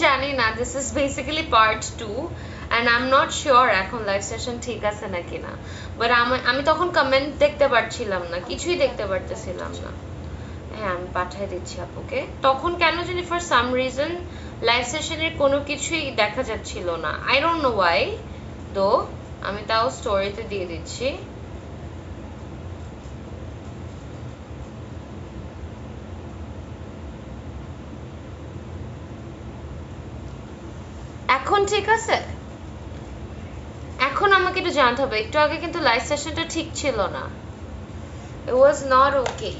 জানি না, this is basically part 2 and I am not sure এখন লাইভ সেশন ঠিক আছে নাকি না, বাট আমি তখন কমেন্ট দেখতে পারছিলাম না, কিছুই দেখতে পারতেছিলাম না। হ্যাঁ আমি পাঠিয়ে দিচ্ছি আপুকে। তখন কেন জানি ফর সাম রিজন লাইভ সেশনের কোনো কিছুই দেখা যাচ্ছিল না, আই ডোন্ট নো ওয়াই দো। আমি তাও স্টোরিতে দিয়ে দিচ্ছি। এখন ঠিক আছে? এখন আমাকে একটু জানতে হবে, একটু আগে কিন্তু লাইভ সেশনটা ঠিক ছিল না, ইট ওয়াজ নট ওকে,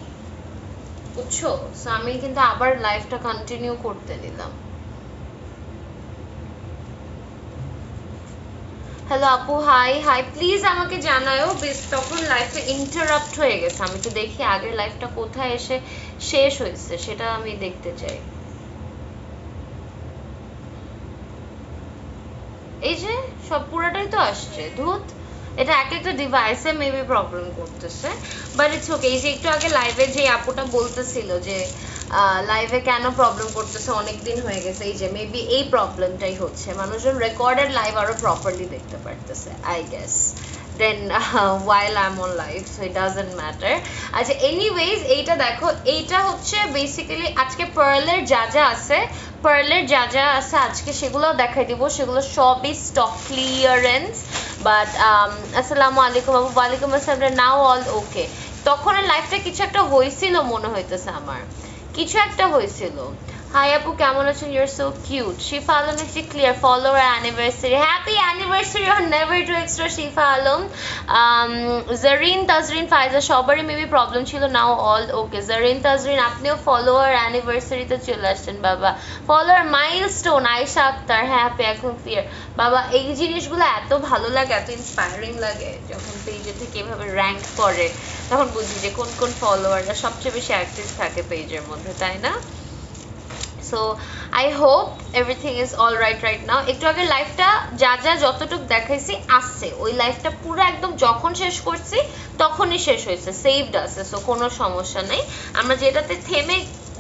বুঝছো? সো আমি কিন্তু আবার লাইভটা কন্টিনিউ করতে নিলাম। হ্যালো আপু, হাই হাই, প্লিজ আমাকে জানাও বেশ, তখন লাইভটা ইন্টারাপ্ট হয়ে গেছে, আমি তো দেখি আগের লাইভটা কোথায় এসে শেষ হয়েছে সেটা আমি দেখতে চাই। এই যে সব পুরাটাই তো আসছে, ধুত, এটা এক একটা ডিভাইসে মেবি প্রবলেম করতেছে, বাট ইটস ওকে। এই যে একটু আগে লাইভে যে আপুটা বলতেছিল যে লাইভে কেন প্রবলেম করতেছে, অনেকদিন হয়ে গেছে, এই যে মেবি এই প্রবলেমটাই হচ্ছে, মানুষজন রেকর্ডেড লাইভ আরো প্রপারলি দেখতে পারতেছে I guess then while I'm on live, so it doesn't matter. আচ্ছা এনিওয়েজ, এইটা দেখো, এইটা হচ্ছে বেসিক্যালি আজকে পার্লের যা যা আছে, আজকে সেগুলো দেখাই দিব, সেগুলো সবই স্টক ক্লিয়ারেন্স। বাট আসসালামু আলাইকুম আপু। ওয়ালাইকুম আসসালাম। নাও অল ওকে। তখন লাইফটা কিছু একটা হয়েছিল মনে হইতেছে আমার, কিছু একটা হয়েছিল। হাই আপু কেমন আছেন? Your so cute. Shifa Alam একটি clear follower anniversary, happy anniversary or never too extra Shifa Alam. Zarin Tazrin Faiza সবারই মেবি প্রবলেম ছিল, now all okay. Zarin Tazrin আপনিও ফলোয়ার অ্যানিভার্সারিতে চলে আসছেন বাবা। ফলোয়ার মাইলস্টোন আয়েশা আক্তার, হ্যাঁ আপনি এখন ক্লিয়ার বাবা। এই জিনিসগুলো এত ভালো লাগে, এত ইন্সপায়ারিং লাগে যখন পেজে থেকে এভাবে র্যাঙ্ক করে, তখন বুঝি যে কোন কোন ফলোয়াররা সবচেয়ে বেশি অ্যাক্টিভ থাকে পেজের মধ্যে, তাই না? So I hope everything is all right now. একটু আগে লাইফটা যা যা যতটুকু দেখাইছি আসছে, ওই লাইফটা পুরো একদম যখন শেষ করছি তখনই শেষ হয়েছে, সেভড আছে, সো কোনো সমস্যা নেই। আমরা যেটাতে থেমে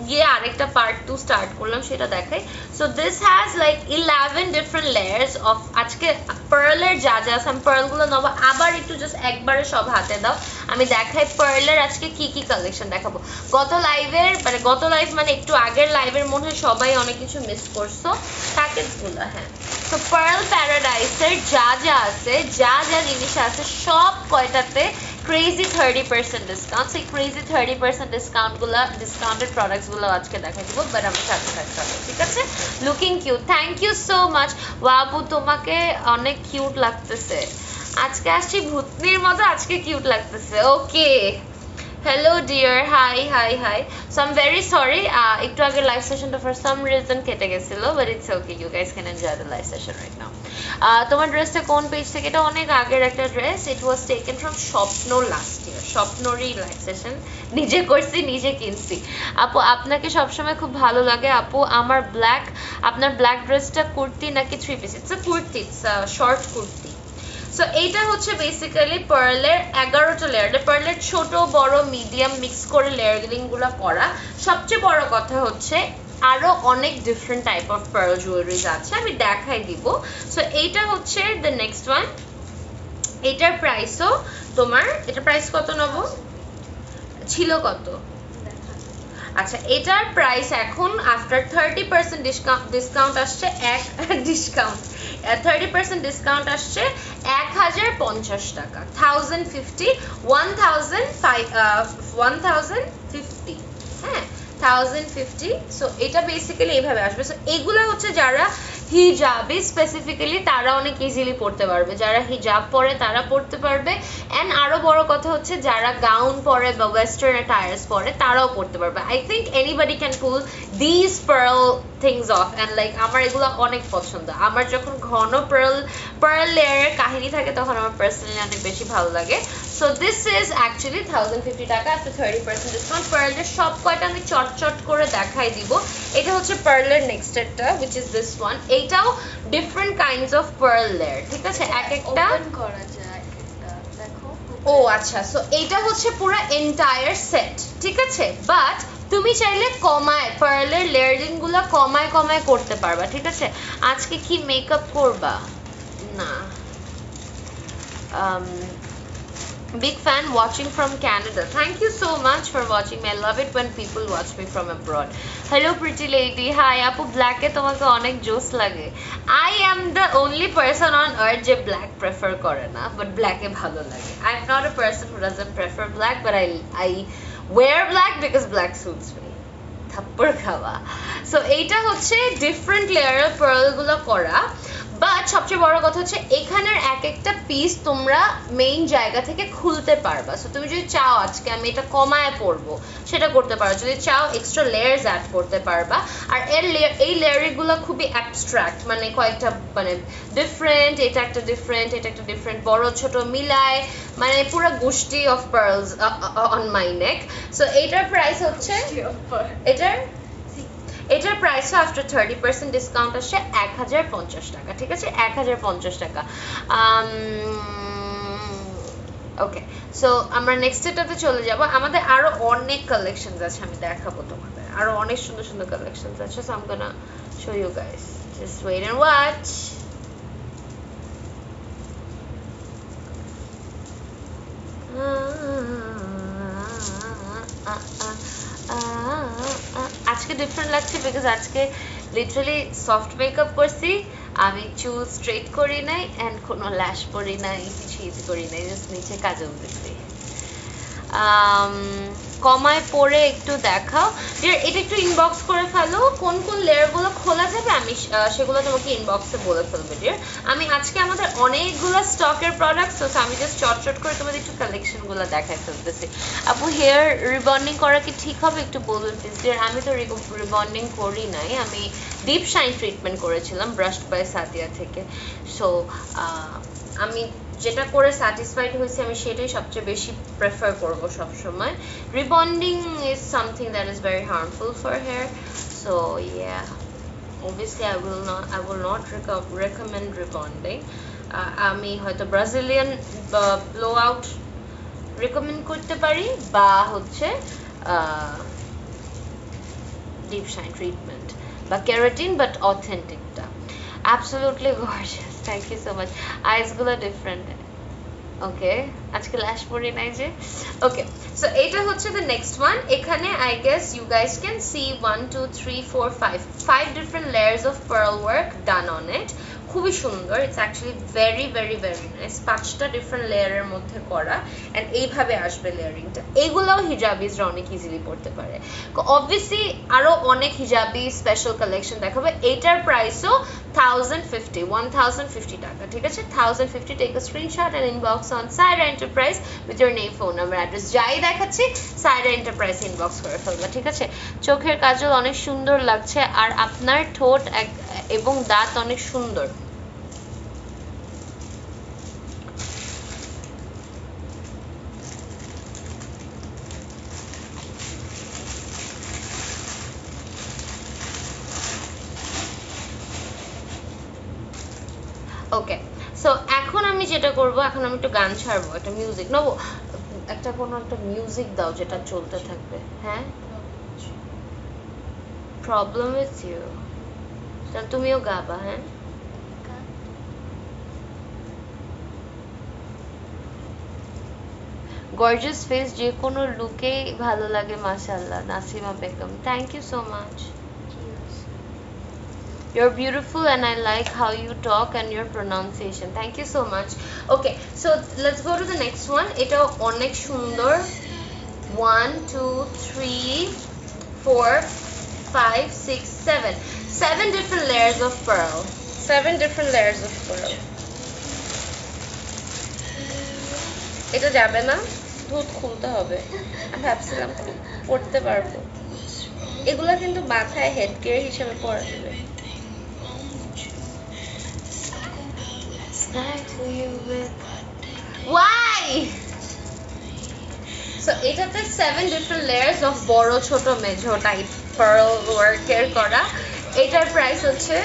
গিয়ে আরেকটা পার্ট 2 স্টার্ট করলাম সেটা দেখাই। So this has like 11 different layers of, আজকে পার্লের যা যা আছে আমি পার্লগুলো নেবো, আবার একটু জাস্ট একবারে সব হাতে দাও আমি দেখাই পার্লের আজকে কি কি কালেকশন দেখাবো। গত লাইভ মানে একটু আগের লাইভের মনে হয় সবাই অনেক কিছু মিস করছো প্যাকেজগুলো। হ্যাঁ, তো পার্ল প্যারাডাইসের যা যা আছে, যা যা জিনিস আছে সব কয়টাতে ক্রেজি 30% ডিসকাউন্ট। সেই ক্রেজি 30% ডিসকাউন্টেড প্রোডাক্টসগুলো আজকে দেখাই দিব, বাট আমার সাথে থাকতে হবে, ঠিক আছে? Looking cute, thank you so much. বাবু তোমাকে অনেক কিউট লাগতেছে, আজকে আসছি ভূতনির মতো, আজকে কিউট লাগতেছে। Okay, hello dear, hi hi hi. So I am very sorry, একটু আগে লাইভ সেশনটা ফর সাম রিজন কেটে গেছিল, but it's okay, you guys can enjoy the live session right now. তোমার ড্রেসটা কোন পেজ থেকে? এটা অনেক আগের একটা dress, it was taken from Swapna last year, স্বপ্নরই লাইভ সেশন নিজে করছি, নিজে কিনছি। আপু আপনাকে সবসময় খুব ভালো লাগে আপু। আপনার ব্ল্যাক ড্রেসটা কুর্তি নাকি three piece? It's a kurti, it's a short kurti. So এইটা হচ্ছে বেসিক্যালি পার্লের 11টা লেয়ার, পার্লের ছোট বড় মিডিয়াম মিক্স করে লেয়ারিং গুলো করা। সবচেয়ে বড় কথা হচ্ছে আরো অনেক different type of pearl jewelleries আছে, আমি দেখাই দিব। সো এইটা হচ্ছে দ্য নেক্সট ওয়ান। এটার প্রাইসও তোমার, এটা প্রাইস কত নেব ছিল কত? আচ্ছা এটার প্রাইস এখন আফটার 30% ডিসকাউন্ট আসছে, 30% ডিসকাউন্ট আসছে 1050 টাকা, 1050, 1050, হ্যাঁ 1050। সো এটা বেসিক্যালি এইভাবে আসবে। সো এগুলা হচ্ছে যারা হিজাবি স্পেসিফিক্যালি তারা অনেক ইজিলি পড়তে পারবে, যারা হিজাব পরে তারা পড়তে পারবে, অ্যান্ড আরো বড় কথা হচ্ছে যারা গাউন পরে বা ওয়েস্টার্ন অ্যাটায়ার্স পরে তারাও পড়তে পারবে। I think anybody can pull this pearl things off, and like আমার এগুলো অনেক পছন্দ। আমার যখন ঘন পার্ল লেয়ারের কাহিনী থাকে তখন আমার পার্সোনালি অনেক বেশি ভালো লাগে। সো দিস ইজ অ্যাকচুয়ালি 1050 টাকা আফটার 30% ডিসকাউন্ট। পার্লের সব কয়টা আমি চট করে দেখাই দিব। এটা হচ্ছে পার্লের নেক্সট একটা, which is this one. এইটাও different kinds of pearl layer, ঠিক আছে? এক একটা ওপেন করা যায়, দেখো। ও আচ্ছা, সো এইটা হচ্ছে পুরো এন্টায়ার সেট, ঠিক আছে? বাট তুমি চাইলে কমায় পার্লের লেয়ারিং গুলো কমায় কমায় করতে পারবা, ঠিক আছে? আজকে কি মেকআপ করবা? না। Big fan watching from Canada. Thank you so much for watching me. I love it when people watch me from abroad. Hello pretty lady. Hi আপু, black এ তোমাকে অনেক জোস লাগে। I am the only person on earth যে black prefer করে না, but black এ ভালো লাগে। I'm not a person who doesn't prefer black, but I wear black because black suits me. থাপ্পড় খাওয়া। সো এইটা হচ্ছে ডিফারেন্ট লেয়ারের পার্ল গুলো করা, বাট সবচেয়ে বড় কথা হচ্ছে এখানের এক একটা পিস তোমরা মেইন জায়গা থেকে খুলতে পারবা। সো তুমি যদি চাও আজকে আমি এটা কমায় পরবো, সেটা করতে পারো। যদি চাও এক্সট্রা লেয়ার্স অ্যাড করতে পারবা। আর এই লেয়ারিংগুলো খুবই অ্যাবস্ট্রাক্ট, মানে কয়েকটা মানে ডিফারেন্ট, এটা একটা ডিফারেন্ট, এটা একটা ডিফারেন্ট, বড় ছোট মিলায়, মানে পুরো গোষ্ঠী of pearls on my neck. So এইটার প্রাইস হচ্ছে এটার প্রাইস আফটার 30% ডিসকাউন্ট আসছে 1050 টাকা, ঠিক আছে? 1050 টাকা। ওকে, সো আমরা নেক্সট এটাতে চলে যাব। আমাদের আরো অনেক কালেকশনস আছে, আমি দেখাবো তোমাদের, আরো অনেক সুন্দর সুন্দর কালেকশনস আছে। So I am gonna show you guys, just wait and watch. আজকে ডিফারেন্ট লাগছে বিকজ আজকে লিটারালি সফট মেকআপ করছি, আমি চুল স্ট্রেট করি নাই এন্ড কোনো ল্যাশ পরি নাই, কিছু করি নাই, জাস্ট নিচে কাজল দিচ্ছি। কমায় পরে একটু দেখাও, এটা একটু ইনবক্স করে ফেলো কোন কোন লেয়ারগুলো খোলা যাবে, আমি সেগুলো তোমাকে ইনবক্সে বলে ফেলবো ডিয়ার। আমি আজকে আমাদের অনেকগুলো স্টকের প্রোডাক্টস, তো আমি জাস্ট চটচট করে তোমাদের একটু কালেকশনগুলো দেখাই ফেলতেছি। আপু হেয়ার রিবন্ডিং করা কি ঠিক হবে, একটু বলবেন প্লিজ ডিয়ার? আমি তো রিবন্ডিং করি নাই, আমি ডিপ শাইন ট্রিটমেন্ট করেছিলাম ব্রাশড বাই সাদিয়া থেকে। সো আমি যেটা করে স্যাটিসফাইড হয়েছি আমি সেটাই সবচেয়ে বেশি প্রেফার করব সব সময়। Rebonding is something that is very harmful for hair, so yeah obviously I will not recommend rebonding. আমি হয়তো ব্রাজিলিয়ান ব্লো আউট রেকমেন্ড করতে পারি, বা হচ্ছে ডিপ শাইন ট্রিটমেন্ট বা কেরাটিন, বাট অথেন্টিকটা। Absolutely gorgeous, thank you so much. Eyes গুলো different. Okay, আজকে ল্যাশ পরি নাই যে। ওকে, সো এটা হচ্ছে দ্য নেক্সট ওয়ান। এখানে I guess you guys can see 1 2 3 4 5 different layers of pearl work done on it. খুবই সুন্দর, it's actually very very very nice. 5টা ডিফারেন্ট লেয়ারের মধ্যে করা, অ্যান্ড এইভাবে আসবে লেয়ারিংটা। এগুলোও হিজাবিজরা অনেক ইজিলি পড়তে পারে। অবভিয়াসলি আরও অনেক হিজাবি স্পেশাল কালেকশন দেখাবে। এইটার প্রাইসও 1050 টাকা, ঠিক আছে? 1050। Take a screenshot and inbox on Saira enterprise with your name, phone number, address যাই দেখাচ্ছি সাইরা এন্টারপ্রাইজ ইনবক্স করে ফেলবা, ঠিক আছে? চোখের কাজল অনেক সুন্দর লাগছে, আর আপনার ঠোঁট এবং দাঁত অনেক সুন্দর। ওকে, সো এখন আমি যেটা করব, এখন আমি একটু গান ছাড়বো, একটা মিউজিক নেবো, একটা কোনো একটা মিউজিক দাও যেটা চলতে থাকবে। হ্যাঁ, প্রবলেম উইথ ইউ, তাহলে তুমিও গাবা। হ্যাঁ, গর্জিয়াস ফেস যে কোনো লুকেই ভালো লাগে, মাশাআল্লাহ। Nasima Begum, thank you so much. You're beautiful and I like how you talk and your pronunciation. Thank you so much. Okay, so let's go to the next one. Eta onek sundor. 1 2 3 4 5 6 7 7 different layers of pearl. 7 different layers of pearl. এটা যাবে না, দুধ খুলতে হবে। আমি ভাবছিলাম পড়তে পারবো, এগুলা কিন্তু মাথায় হেড গিয়ার হিসেবে পরা যাবে। Why? So এটাতে 7 different layers of বড় ছোট মেঝো টাইপ pearl work এর করা। এটার প্রাইস হচ্ছে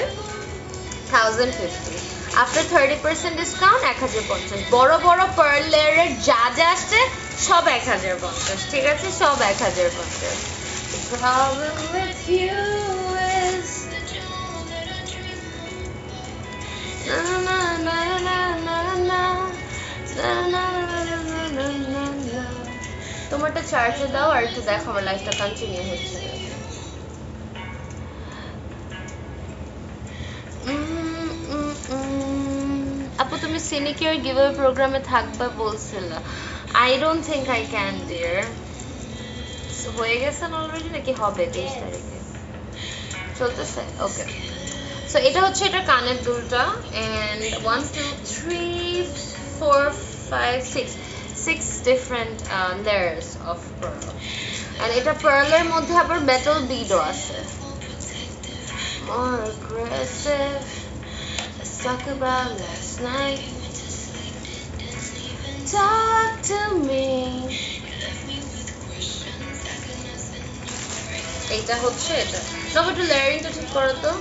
1050। After 30% discount 1050। বড় বড় pearl layer এর যা যা আসছে সব 1050, ঠিক আছে? সব 1050। The problem with you is na na na na na na na na na na na na. তোমারটা চার্জে দাও আর একটু দেখো আমার লাইফটা কন্টিনিউ হচ্ছে নাকি। আপু তুমি সিনিকেয়ার গিভঅ্যাওয়ে প্রোগ্রামে থাকবে বলছিলে। I don't think I can dear. হয়ে গেছেন অলরেডি নাকি হবে 23 তারিখে চলতেছে? ওকে, সো এটা হচ্ছে এটা কানের দুলটা and 1 2 3 4 5 6 different layers of pearl and এটা পার্লের মধ্যে আবার মেটাল বিডও আছে। More aggressive. Let's talk about last night. Talk to me. এইটা হচ্ছে এটা। তবে একটু লেয়ারিংটা ঠিক করো তো।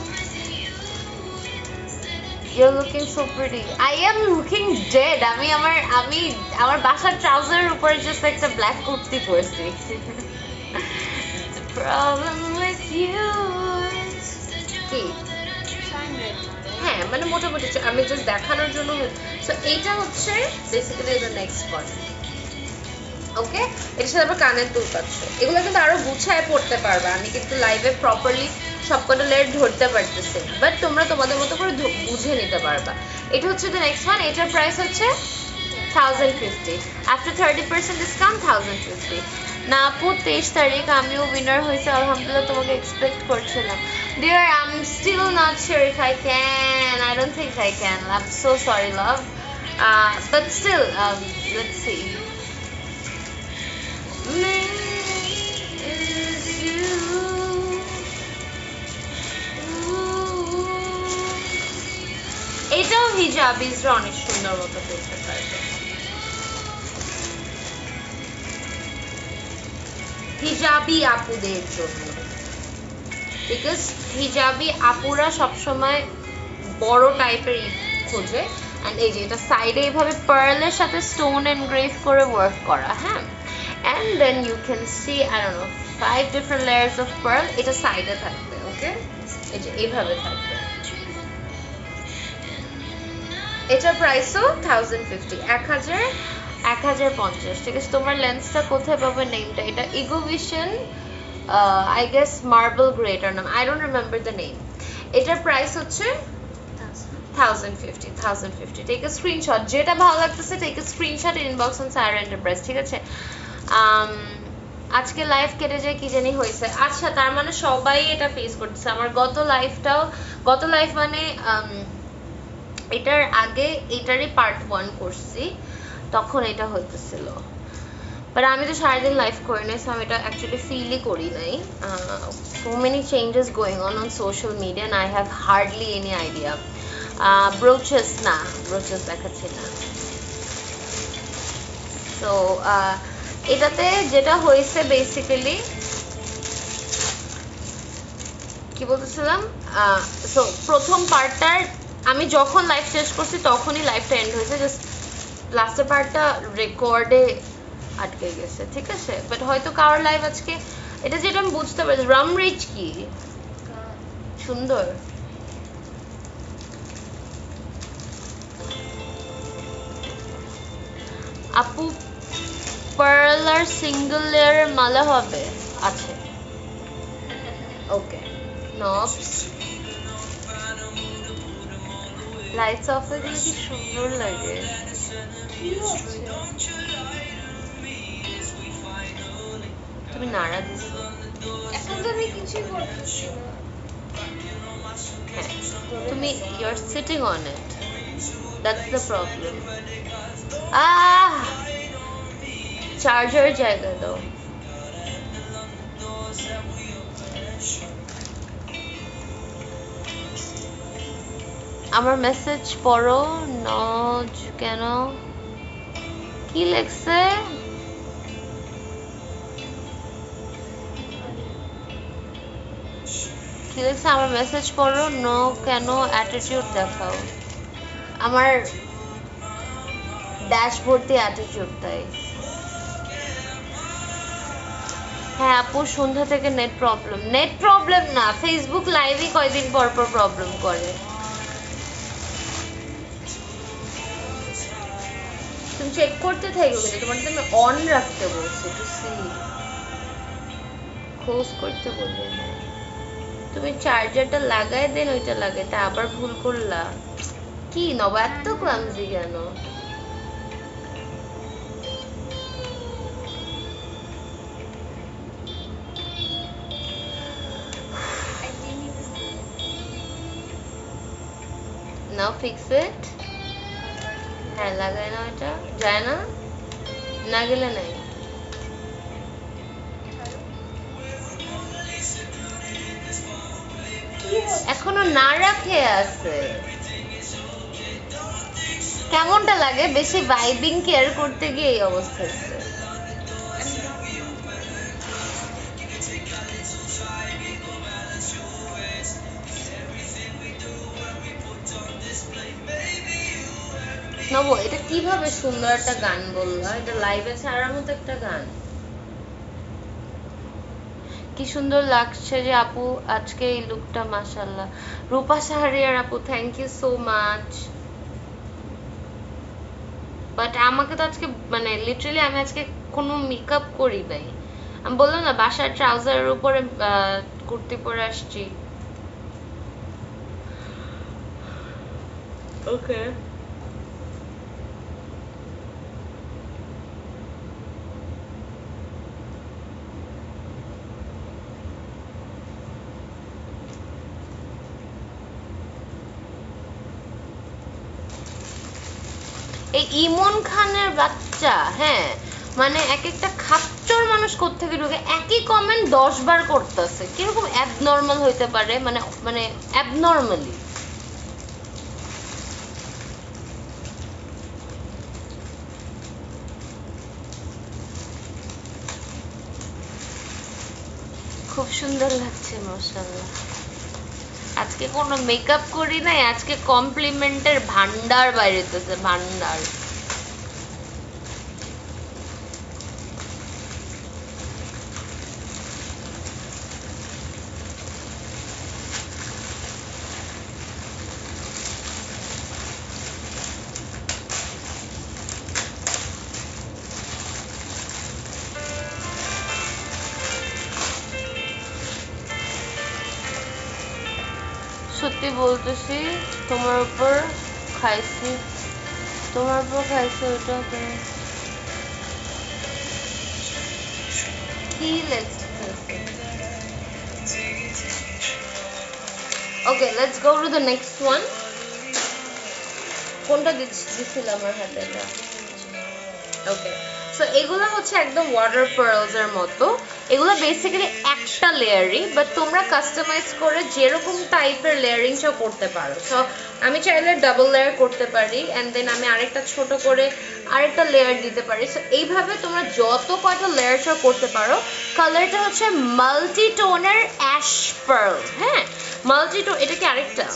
You're looking so pretty. I am looking dead. আমি আমার বাসার ট্রাউজারের উপরে জাস্ট একটা ব্ল্যাক কুর্তি পরছি। The problem with you is কি? হ্যাঁ মানে মোটামুটি আমি জাস্ট দেখানোর জন্য। সো এইটা হচ্ছে বেসিক্যালি দ্য নেক্সট পার্ট। ওকে, এটার সাথে আবার কানের দুল পাচ্ছে। এগুলো কিন্তু আরো গুছায় পড়তে পারবে। আমি কিন্তু লাইভে প্রপারলি সবকটা লেয়ার ধরতে পারতেছি, বাট তোমরা তোমাদের মতো করে বুঝে নিতে পারবা। এটা হচ্ছে দ্য নেক্সট ওয়ান। এটার প্রাইস হচ্ছে 1050। After 30% discount 1050। না আপু 23 তারিখ আমিও উইনার হয়েছে আলহামদুলিল্লাহ, তোমাকে এক্সপেক্ট করছিলাম। Dear I am still not sure if I can. I don't think I can. I am so sorry love, but still let's see. এটাও হিজাবিজরা অনেক সুন্দর মতো করতে পারবে। হিজাবি আপুদের জন্য, বিকজ হিজাবি আপুরা সবসময় বড় টাইপের খোঁজে। এন্ড এই যে এটা সাইডে এইভাবে পার্লের সাথে স্টোন এনগ্রেভ করে ওয়ার্ক করা। হ্যাঁ, and then you can see I don't know 5 different layers of pearl. এটা সাইডে থাকবে। ওকে, এই যে এইভাবে থাকবে। এটার প্রাইসও 1050, 1050। ঠিক আছে, তোমার লেন্সটা কোথায় পাবে নেমটা? এটা ইগোভিশন আই গেস মার্বেল গ্রে এটার নাম, I don't remember the name. এটার প্রাইস হচ্ছে 1050। টেক এ স্ক্রিনশট, যেটা ভালো লাগতেছে take a screenshot, inbox on Saira enterprise. ঠিক আছে, আজকে লাইভ কেটে যায় কি জানি হয়েছে। আচ্ছা, তার মানে সবাই এটা ফেস করতেছে। আমার গত লাইফ মানে এটার আগে এটারই পার্ট 1 করছি, তখন এটা হইতেছিল। বাট আমি তো সারাদিন লাইভ করি নাই, সো আমি এটা অ্যাকচুয়ালি ফিলই করি নাই। So many changes going on social media and I have hardly any idea. Brooches দেখাচ্ছি না। তো এটাতে যেটা হয়েছে বেসিক্যালি কি বলতেছিলাম, সো প্রথম পার্টটার আমি যখন লাইভ শেষ করছি তখনই লাইভটা এন্ড হয়েছে, জাস্ট লাস্টের পার্টটা রেকর্ডে আটকে গেছে। ঠিক আছে, বাট হয়তো কারোর লাইভ আজকে এটা যেটা আমি বুঝতে পারছি। রাম রিচ কি সুন্দর। আপু পার্ল আর সিঙ্গেল লেয়ারের মালা হবে? আছে। ওকে, নবস লাইটস অফ হয়ে গেলে কি সুন্দর লাগে। তুমি নাড়া দিছো। এখন তো আমি কিছুই করতেছি না। হ্যাঁ, তুমি you are sitting on it, that's the problem. Charger জায়গা দাও। আমার মেসেজ পড়ো। নজ কেন, কি লেখছে? কি লেখছে? আমার মেসেজ পড়ো। নো কেন অ্যাটিটিউড দেখাও। আমার ড্যাশবোর্ড দিয়ে অ্যাটিটিউড তাই। হ্যাঁ আপু সন্ধ্যা থেকে নেট প্রবলেম না, ফেসবুক লাইভই কয়দিন পর পর প্রবলেম করে। তুমি চেক করতে থাকো, কিন্তু তোমার তো আমি অন রাখতে বলছি, টু সি, ক্লোজ করতে বলি না। তুমি চার্জারটা লাগাই দেন, ওইটা লাগাইতে আবার ভুল করলা। কি নবা এত ক্লামজি কেন? I didn't even now fix it. হ্যাঁ লাগাই না, ওইটা যায় না, না গেলে নাই। কি হচ্ছে? এখনো না রাখে আছে। কেমনটা লাগে বেশি ভাইবিং কেয়ার করতে গিয়ে এই অবস্থা হচ্ছে। নব এটা কিভাবে সুন্দর একটা গান বললা, এটা লাইভে ছাড়ার মতো একটা গান। কি সুন্দর লাগছে যে আপু আজকে এই লুকটা, মাশাআল্লাহ। রূপা শাহরিয়ার আপু, thank you so much. But আমাকে তো আজকে মানে লিটারালি আমি আজকে কোনো মেকআপ করি নাই। আমি বললাম না বাসার ট্রাউজারের উপরে কুর্তি পরে আসছি। ওকে এই ইমন খানের বাচ্চা, হ্যাঁ মানে এক একটা খাচ্চর মানুষ কোত্থেকে ঢুকে একই কমেন্ট 10 বার করতেছে, কিরকম অ্যাবনর্মাল হইতে পারে, মানে মানে অ্যাবনর্মালি। খুব সুন্দর লাগছে মাশাআল্লাহ। আজকে কোনো মেকআপ করি নাই, আজকে কমপ্লিমেন্টের ভান্ডার বাইরেতেছে, ভান্ডার। সত্যি বলতেছি, তোমার উপর খাইছি, তোমার উপর খাইছি, ওইটা তুমি কি লেখতেছে। Okay let's go to the next one. কোনটা দিছিল আমার হাতে এটা? ওকে সো এগুলো হচ্ছে একদম ওয়াটার পার্লস এর মতো। এগুলো বেসিক্যালি একটা লেয়ারই, বাট তোমরা কাস্টমাইজ করে যেরকম টাইপের লেয়ারিং চাও করতে পারো। সো আমি চাইলে ডাবল লেয়ার করতে পারি, অ্যান্ড দেন আমি আরেকটা ছোট করে আরেকটা লেয়ার দিতে পারি। সো এইভাবে তোমরা যত কয়টা লেয়ার চাও করতে পারো। কালারটা হচ্ছে মাল্টি টোনের অ্যাশ পার্ল, হ্যাঁ মাল্টি টোন, এটা কি আরেকটা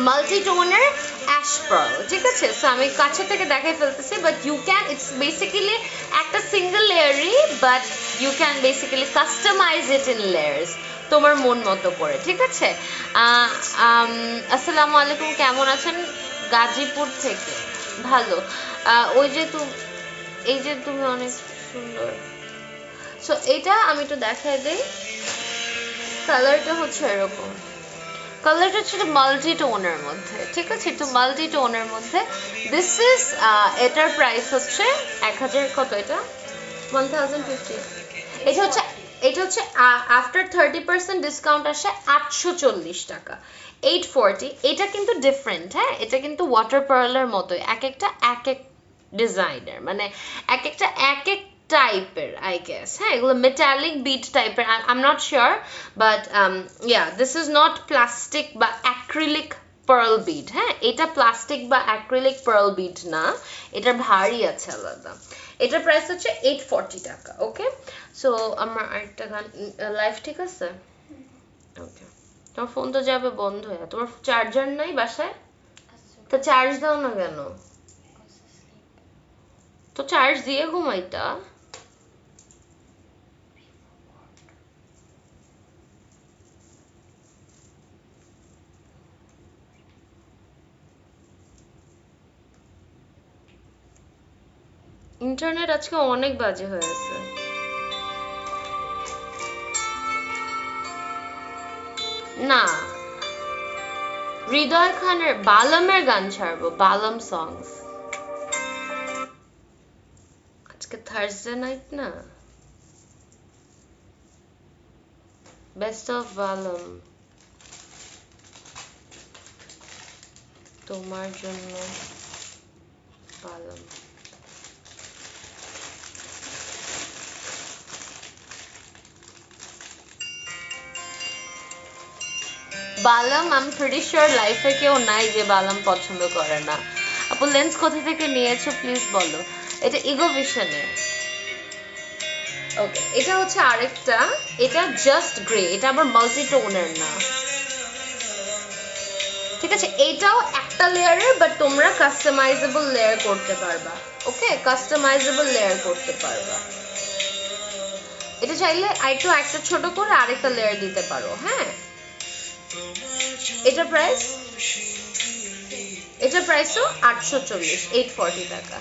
মাল্টি টোনের অ্যাশ পার্ল, ঠিক আছে। সো আমি কাছে থেকে দেখাই ফেলতেছি, but you can, it's basically একটা সিঙ্গেল লেয়ারই, but you can basically customize it in layers তোমার মন মতো করে, ঠিক আছে। আসসালামু আলাইকুম, কেমন আছেন? গাজীপুর থেকে, ভালো। ওই যে তুমি, এই যে তুমি অনেক সুন্দর। সো এটা আমি একটু দেখাই দিই, কালারটা হচ্ছে এরকম, কালারটা হচ্ছে মাল্টি টোনের মধ্যে, ঠিক আছে, একটু মাল্টি টোনের মধ্যে। দিস ইজ এটার প্রাইস হচ্ছে 1000, কত এটা 1050। এটা হচ্ছে আফটার 30% ডিসকাউন্ট আসে 840 টাকা, 840। এটা কিন্তু ডিফারেন্ট, হ্যাঁ এটা কিন্তু ওয়াটার পার্লার মতো, এক একটা এক এক ডিজাইনের, মানে এক একটা এক এক টাইপের আই গেস, হ্যাঁ এগুলো মেটালিক বিট টাইপের, I am not sure, but yeah this is not plastic বা অ্যাক্রিলিক পার্ল বিড, হ্যাঁ এটা প্লাস্টিক বা অ্যাক্রিলিক পার্ল বিড না, এটার ভারী আছে আলাদা। এটার প্রাইস হচ্ছে 840 টাকা। ওকে সো আমার আরেকটা গান লাইভ, ঠিক আছে। ওকে তোমার ফোন তো যাবে বন্ধ হয়ে, তোমার চার্জার নাই বাসায়, তো চার্জ দাও না কেন? তো চার্জ দিয়ে ঘুমাইতা। ইন্টারনেট আজকে অনেক বাজে হয়ে আছে। না, হৃদয় খানের বালামের গান ছাড়বো, বালাম সংস। আজকে থার্সডে নাইট না, বেস্ট অফ বালাম, তোমার জন্য বালাম। বালাম আই এম প্রিটি শিওর লাইফে কেউ নাই যে বালাম পছন্দ করে না। আপু লেন্স কোথা থেকে নিয়েছো প্লিজ বলো। এটা ইগো ভিশনে। ওকে, এটা হচ্ছে আরেকটা, এটা জাস্ট গ্রে, এটা আবার মাল্টি টোনের না, ঠিক আছে। এটাও একটা লেয়ারের, বাট তোমরা কাস্টমাইজেবল লেয়ার করতে পারবা। ওকে, কাস্টমাইজেবল লেয়ার করতে পারবা। এটা চাইলে আরেকটু একটা ছোট করে আরেকটা লেয়ার দিতে পারো। হ্যাঁ, এটা প্রাইস, এটা প্রাইসও 840, 840 টাকা।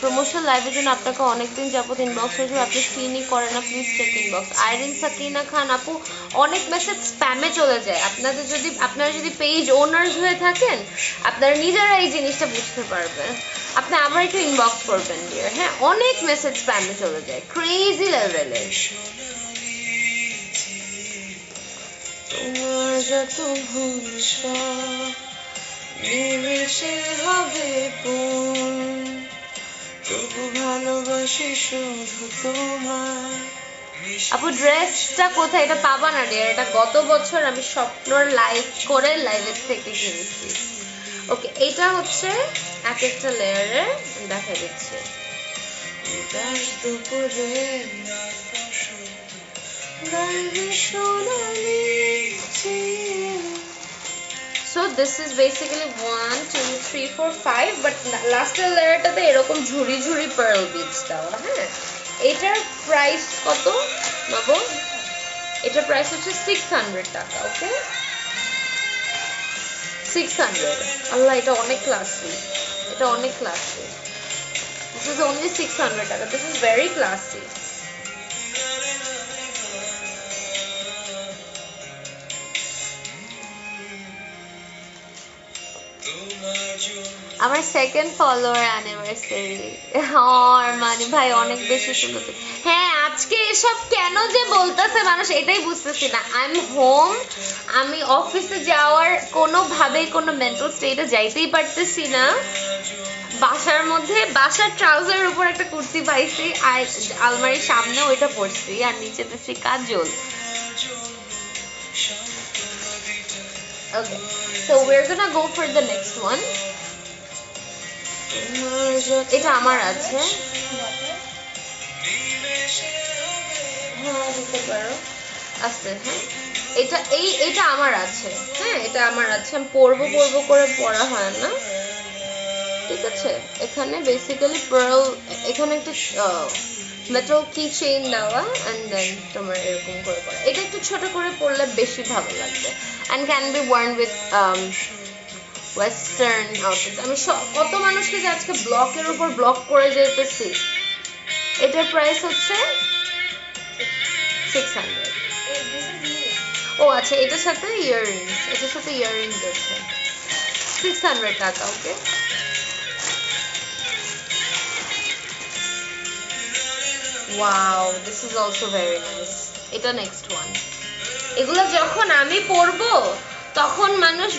প্রমোশন লাইভের জন্য আপনাকে অনেকদিন যাবত ইনবক্স হয়েছে, আপনি সিনই করেন না, please check inbox. Irin Sakina Khan আপু, অনেক মেসেজ স্প্যামে চলে যায়। আপনারা যদি পেজ ওনার্স হয়ে থাকেন, আপনারা নিজেরা এই জিনিসটা বুঝতে পারবেন। আপনি আবার একটু ইনবক্স করবেন ডিয়ার। হ্যাঁ, অনেক মেসেজ স্প্যামে চলে যায়, ক্রেজি লেভেলে। তোমার যত ভরসা নিমেষে হবে পূর্ণ, তবু ভালোবাসি শুধু তোমায়। আপু ড্রেসটা কোথায়? এটা পাবা না ডিয়ার, এটা গত বছর আমি স্বপ্নর লাইভ করে লাইভের থেকে কিনেছি। ওকে, এটা হচ্ছে এক একটা লেয়ারে দেখা দিচ্ছে। So this is basically 1 2 3 4 5, but লাস্টের লেয়ারটাতে এরকম ঝুরি ঝুরি পার্ল বিটস দেওয়া। হ্যাঁ, এটার প্রাইস কত নেবো? এটার প্রাইস হচ্ছে 600 টাকা। ওকে, 600। আল্লাহ, এটা অনেক ক্লাসি, এটা অনেক ক্লাসি। This is only 600 টাকা। This is very classy. আমার সেকেন্ড ফলোয়ার অ্যানিভার্সারি। হ্যাঁ মানে ভাই, অনেক বেশি সুন্দর। হ্যাঁ, আজকে এসব কেন যে বলতেছে মানুষ, এটাই বুঝতেছি না। আই এম হোম, আমি অফিসে যাওয়ার কোনোভাবেই কোনো মেন্টাল স্টেটে যাইতেই পারতেছি না। বাসার মধ্যে, বাসার ট্রাউজারের উপর একটা কুর্তি পাইছি, আর আলমারির সামনে ওইটা পরছি, আর নিচে দিচ্ছি কাজল। Okay, so we're gonna go for the next one. এটা আমার আছে। হ্যাঁ, দিতে পারো আস্তে। হ্যাঁ, এটা আমার আছে। হ্যাঁ, এটা আমার আছে, আমি পরবো করে পরা হয় না, ঠিক আছে। এখানে বেসিক্যালি পার্ল, এখানে একটা মেটাল কি চেইন দেওয়া, অ্যান্ড দেন তোমার এরকম করে পরা। এটা একটু ছোট করে পরলে বেশি ভালো লাগবে, and can be worn with western outfit. আমি কত মানুষকে যে আজকে ব্লকের উপর ব্লক করে যেতেছি। এটার প্রাইস হচ্ছে 600। ও আচ্ছা, এটার সাথে ইয়াররিংস, এটার সাথে ইয়াররিংস আছে, 600 টাকা। Okay, wow, this is also very nice. এটা নেক্সট ওয়ান। এগুলো যখন আমি পরবো তখন মানুষ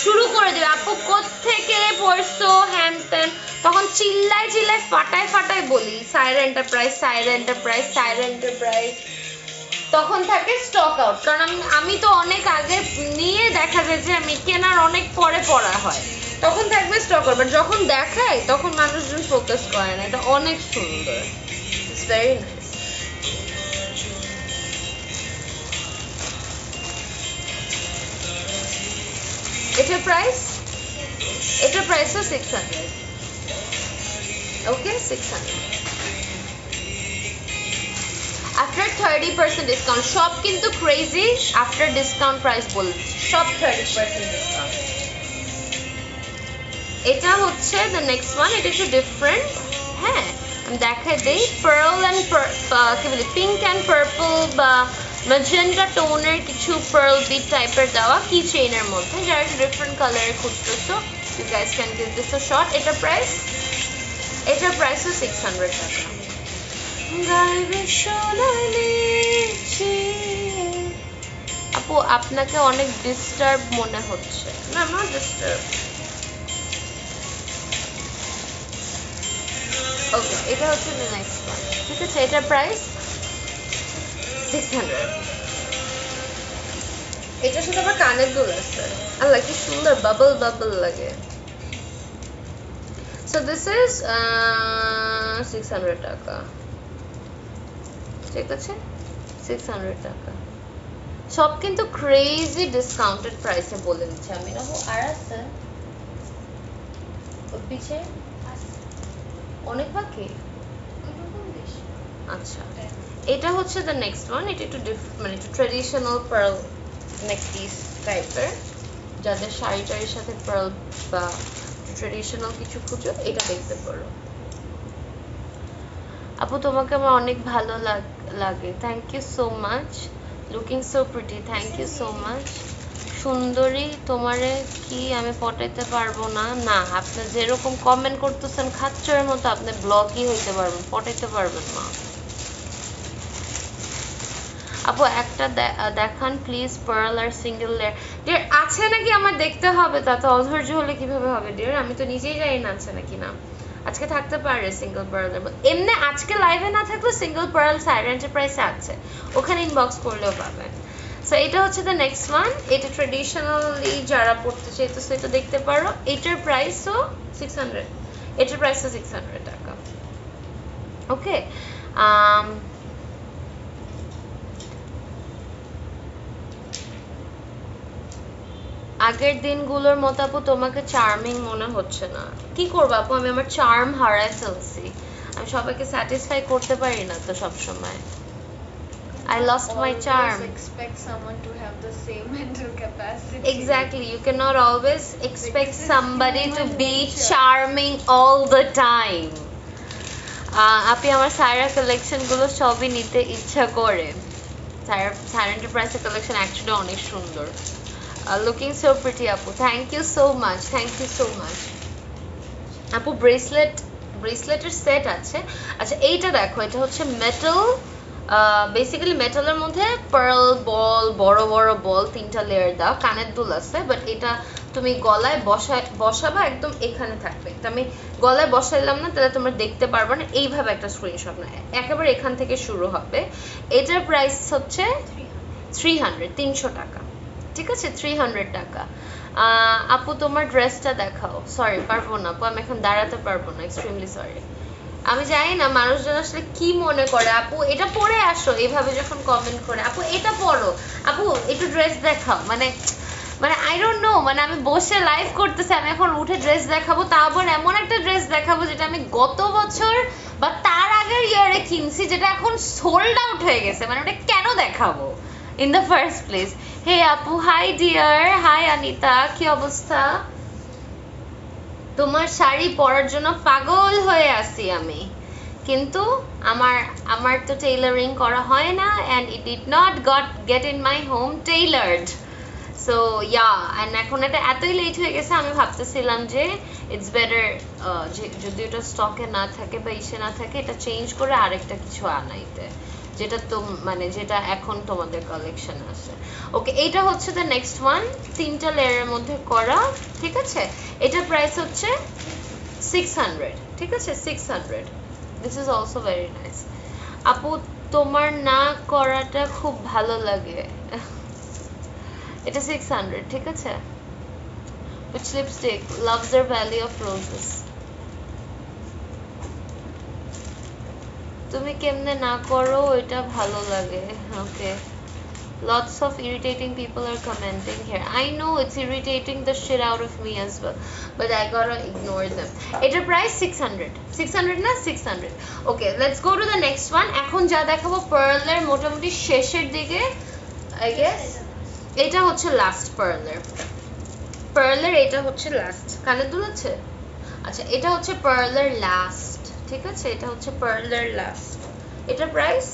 শুরু করে দেবে, আপু কোত্থেকে পড়ছো হ্যান ত্যান, তখন চিল্লায় চিল্লায় ফাটায় ফাটায় বলি সাইরা এন্টারপ্রাইজ, সাইরা এন্টারপ্রাইজ, সাইরা এন্টারপ্রাইজ। তখন থাকে স্টক আউট, কারণ আমি তো অনেক আগে নিয়ে দেখা যায় যে আমি কেনার অনেক পরে পড়া হয়, তখন থাকবে স্টক আউট। বাট যখন দেখায় তখন মানুষজন ফোকাস করে না। এটা অনেক সুন্দর, ইটস ভেরি নাইস। এটার প্রাইস, এটার প্রাইসও 600। ওকে, 600 আফটার 30% ডিসকাউন্ট। সব কিন্তু ক্রেজি আফটার ডিসকাউন্ট প্রাইস বলছি, সব 30% ডিসকাউন্ট। এটা হচ্ছে দ্য নেক্সট ওয়ান, এটা একটু ডিফারেন্ট। হ্যাঁ, আমি দেখাই দেই। পার্ল অ্যান্ড কি বলি, পিঙ্ক অ্যান্ড পার্পল বা ম্যাজেন্টা টোনের কিছু পার্ল বিট টাইপের দেওয়া কি চেইনের মধ্যে, যারা একটু ডিফারেন্ট কালারে খুঁজতেছো, you guys can give this a shot. এটার প্রাইস হচ্ছে 600 টাকা। গাইবে সোনালি চিয়ে। আপু আপনাকে অনেক ডিস্টার্ব মনে হচ্ছে। না, নট ডিস্টার্ব। ওকে, এটা হচ্ছে the next one, ঠিক আছে। এটার প্রাইস 600। এটার সাথে আবার কানের দুল আছে। আল্লাহ কি সুন্দর বাবল বাবল লাগে। সো দিস ইজ 600 টাকা, ঠিক আছে। 600 টাকা সব কিন্তু ক্রেজি ডিসকাউন্টেড প্রাইসে বলে দিচ্ছি আমি। না আর আছে ওর পিছে অনেক বাকি। আচ্ছা, এটা হচ্ছে দ্য নেক্সট ওয়ান। এটা একটু মানে একটু ট্রেডিশনাল পার্ল নেক পিস টাইপের, যাদের শাড়ি টাড়ির সাথে পার্ল বা ট্রেডিশনাল কিছু খুঁজো, এটা দেখতে পারো। আপু তোমাকে আমার অনেক ভালো লাগে। Thank you so much, looking so pretty. Thank you so much. সুন্দরী, তোমারে কি আমি পটাইতে পারবো না? না, আপনি যেরকম কমেন্ট করতেছেন খাচ্চরের মতো, আপনি ব্লকই হইতে পারবেন, পটাইতে পারবেন না। আপু একটা দেখান প্লিজ, পার্ল আর সিঙ্গেল লেয়ার। ডিয়ার আছে নাকি আমার দেখতে হবে, তা তো অধৈর্য হলে কিভাবে হবে ডিয়ার, আমি তো নিজেই জানি না আছে নাকি না। আজকে থাকতে পারে সিঙ্গেল পার্ল, এমনি আজকে লাইভে না থাকলে সিঙ্গেল পার্ল সাইড এন্টারপ্রাইসে আছে, ওখানে ইনবক্স করলেও পাবেন। সো এটা হচ্ছে দ্য নেক্সট ওয়ান। এটা ট্রেডিশনালি যারা পড়তে চাইতেছে এটা দেখতে পারো। এটার প্রাইসও 600, এটার প্রাইসও 600 টাকা। ওকে, আগের দিনগুলোর মতো আপু তোমাকে চার্মিং মনে হচ্ছে না। কি করবো আপু, আমি আমার চার্ম হারায় ফেলছি। আমি সবাইকে স্যাটিসফাই করতে পারি না তো সব সময়। I lost my charm. Expect someone to have the same mental capacity. Exactly, you cannot always expect Because it's somebody to human be nature. charming all the time. আপনি আমার সায়রা কালেকশন গুলো সবই নিতে ইচ্ছা করে। সায়রা এন্টারপ্রাইজের কালেকশন অ্যাকচুয়ালি অনেক সুন্দর। লুকিং সো প্রিটি আপু, thank you so much, thank you so much. আপু ব্রেসলেটের সেট আছে। আচ্ছা, এইটা দেখো, এটা হচ্ছে মেটাল, বেসিক্যালি মেটালের মধ্যে পার্ল বল, বড় বড় বল, 3টা লেয়ার দাও, কানের দুল আছে, বাট এটা তুমি গলায় বসাবা, একদম এখানে থাকবে। এটা আমি গলায় বসাইলাম না, তাহলে তোমরা দেখতে পারবে না। এইভাবে একটা স্ক্রিনশট না, একেবারে এখান থেকে শুরু হবে। এটার প্রাইস হচ্ছে 300 টাকা, ঠিক আছে। 300 টাকা। আপু তোমার ড্রেসটা দেখাও। সরি, পারবো না আপু, আমি এখন দাঁড়াতে পারবো না, এক্সট্রিমলি সরি। আমি জানি না মানুষজন আসলে কি মনে করে, আপু এটা পরে আসো এইভাবে যখন কমেন্ট করে, আপু এটা পরো, আপু একটু ড্রেস দেখাও, মানে মানে আই ডোন্ট নো, মানে আমি বসে লাইভ করতেছি, আমি এখন উঠে ড্রেস দেখাবো, তা আবার এমন একটা ড্রেস দেখাবো যেটা আমি গত বছর বা তার আগের ইয়ারে কিনছি, যেটা এখন সোল্ড আউট হয়ে গেছে, মানে ওটা কেন দেখাবো ইন দ্য ফার্স্ট প্লেস। হে আপু, হাই ডিয়ার, হাই অনিতা, কি অবস্থা? তোমার শাড়ি পরার জন্য পাগল হয়ে আছি আমি, কিন্তু আমার তো টেইলারিং করা হয় না, and it did not get in my home tailored. So yeah, and এখন এটা এতই লেট হয়ে গেছে, আমি ভাবতেছিলাম যে ইটস বেটার যদি ওটা স্টকে না থাকে বা ইসে না থাকে, এটা চেঞ্জ করে আরেকটা কিছু আনাইতে, যেটা তো মানে যেটা এখন তোমাদের কালেকশন আছে। ওকে, এইটা হচ্ছে দ্য নেক্সট ওয়ান, 3টা লেয়ারের মধ্যে করা, ঠিক আছে। এটার প্রাইস হচ্ছে 600, ঠিক আছে, 600। This is also very nice. আপু তোমার না করাটা খুব ভালো লাগে। এটা 600, ঠিক আছে। Which lipstick? Loves their Valley of Roses. তুমি কেমনে না করো এটা ভালো লাগে। ওকে, lots of irritating people are commenting here. I know it's irritating the shit out of me as well, but I gotta ignore them. এটার প্রাইস 600 না 600। Okay, let's go to the next one. এখন যা দেখাবো পার্লের মোটামুটি শেষের দিকে, I guess এটা হচ্ছে লাস্ট পার্লের এটা হচ্ছে লাস্ট। কানের দুল আছে? আচ্ছা এটা হচ্ছে পার্লার লাস্ট, ঠিক আছে, এটা হচ্ছে পার্লার লাস্ট, এটার প্রাইস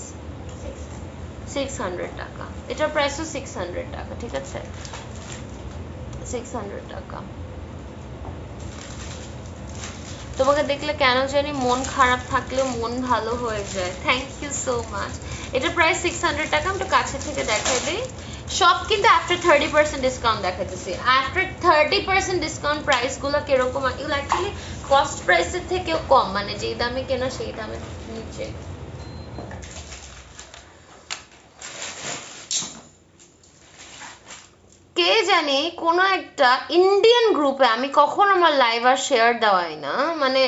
600 টাকা, এটার প্রাইসও 600 টাকা, ঠিক আছে, 600 টাকা। তোমাকে দেখলে কেন জানি মন খারাপ থাকলে মন ভালো হয়ে যায়, থ্যাংক ইউ সো মাচ। এটার প্রাইস 600 টাকা, আমি একটু কাছে থেকে দেখাই দিই। সব কিন্তু আফটার 30% ডিসকাউন্ট দেখাইতেছি, আফটার 30% ডিসকাউন্ট প্রাইসগুলো কিরকম, এগুলো অ্যাকচুয়ালি কস্ট প্রাইসের থেকেও কম, মানে যেই দামে কেনা সেই দামে নিচে। কে জানি কোনো একটা ইন্ডিয়ান গ্রুপে, আমি কখন আমার লাইভ আর শেয়ার দেওয়াই না, মানে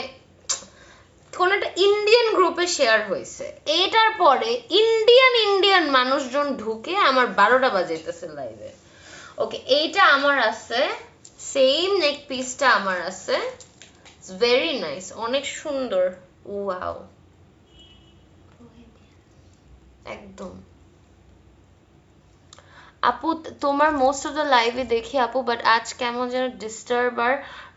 কোন একটা ইন্ডিয়ান গ্রুপে শেয়ার হয়েছে, এটার পরে ইন্ডিয়ান মানুষজন ঢুকে আমার 12টা বাজাইতেছে লাইভে। ওকে এইটা আমার আছে, সেম নেক পিসটা আমার আছে, ভেরি নাইস, অনেক সুন্দর, ওয়াও একদম। আপু তোমার মোস্ট অফ দ্য লাইভে দেখি আপু, বাট আজ কেমন যেন ডিস্টার্ব আর